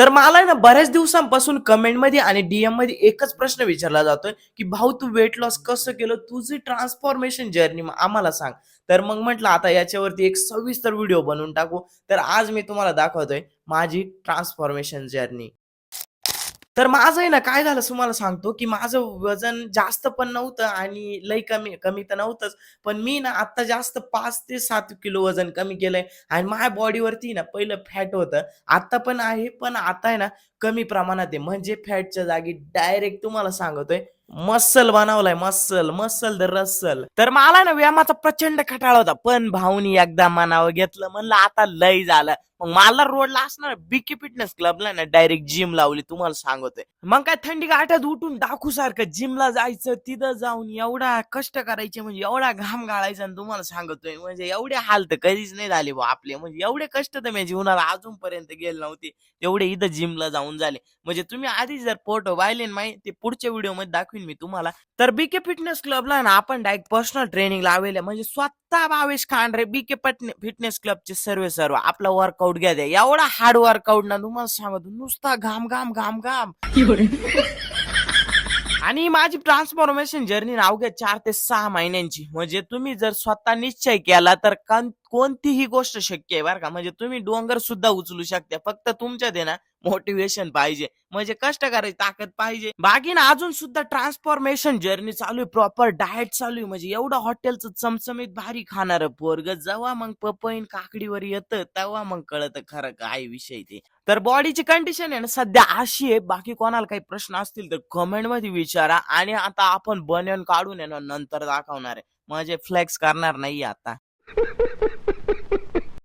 तर मला आहे ना बऱ्याच दिवसांपासून कमेंटमध्ये आणि डीएममध्ये एकच प्रश्न विचारला जातोय, की "भाऊ तू वेट लॉस कसं केलं? तुझी ट्रान्सफॉर्मेशन जर्नी आम्हाला सांग." तर मग म्हटलं आता याच्यावरती एक सविस्तर व्हिडिओ बनवून टाकू. तर आज मी तुम्हाला दाखवतोय माझी ट्रान्सफॉर्मेशन जर्नी. तर माझं आहे ना, काय झालं तुम्हाला सांगतो, की माझं वजन जास्त पण नव्हतं आणि लई कमी कमी तर नव्हतंच. पण मी ना आता जास्त 5 ते 7 किलो वजन कमी केलंय आणि माझ्या बॉडीवरती ना पहिलं फॅट होतं. आता पण आहे, पण आता आहे ना कमी प्रमाणात आहे. म्हणजे फॅटच्या जागी डायरेक्ट तुम्हाला सांगतोय मसल बनवलाय मसल, मसल द रसल. तर मला ना व्यायामाचा प्रचंड कंटाळा होता. पण भाऊनी एकदा मनावर घेतलं. म्हणलं आता लय झालं. मग मला रोडला असणार बीके फिटनेस क्लबला ना डायरेक्ट जिम लावली तुम्हाला सांगतोय. मग काय थंडी गाठ्यात उठून सारखं जिमला जायचं, तिथं जाऊन एवढा कष्ट करायचे म्हणजे एवढा घाम गाळायचा आणि तुम्हाला सांगतोय म्हणजे एवढे हाल तर कधीच नाही झाले बुवा आपले. म्हणजे एवढे कष्ट तर मी जीवनात अजूनपर्यंत गेले नव्हते. तेवढे इथं जिमला जाऊन झाले. म्हणजे तुम्ही आधी जर फोटो पाहिले ना ते पुढच्या व्हिडिओमध्ये दाखवीन मी तुम्हाला. तर बीके फिटनेस क्लबला ना आपण डायरेक्ट पर्सनल ट्रेनिंग लावलेलं म्हणजे स्वतः भावेश खांडरे बीके फिटनेस क्लबचे सर्व आपला वर्कआउट घ्या द्या. एवढा हार्ड वर्कआउट ना तुम्हाला सांगतो नुसता घाम घाम घाम घाम. आणि माझी ट्रान्सफॉर्मेशन जर्नी अवघ्या 4 ते 6 महिन्यांची. म्हणजे तुम्ही जर स्वतः निश्चय केला तर कोणतीही गोष्ट शक्य आहे बरं का. म्हणजे तुम्ही डोंगर सुद्धा उचलू शकता. फक्त तुमच्यात आहे ना मोटिवेशन पाहिजे. म्हणजे कष्ट करायची ताकद पाहिजे. बाकी ना अजून सुद्धा ट्रान्सफॉर्मेशन जर्नी चालू आहे. प्रॉपर डाएट चालू आहे. म्हणजे एवढं हॉटेलचं चमचमीत भारी खाणारं पोरगं जेव्हा मग पपईन काकडीवर येतं तेव्हा मग कळतं खरं काय विषय ते. तर बॉडीची कंडिशन आहे ना सध्या अशी आहे. बाकी कोणाला काही प्रश्न असतील तर कमेंट मध्ये विचारा. आणि आता आपण बनियन काढून आहे ना नंतर दाखवणार आहे. म्हणजे फ्लेक्स करणार नाही आता.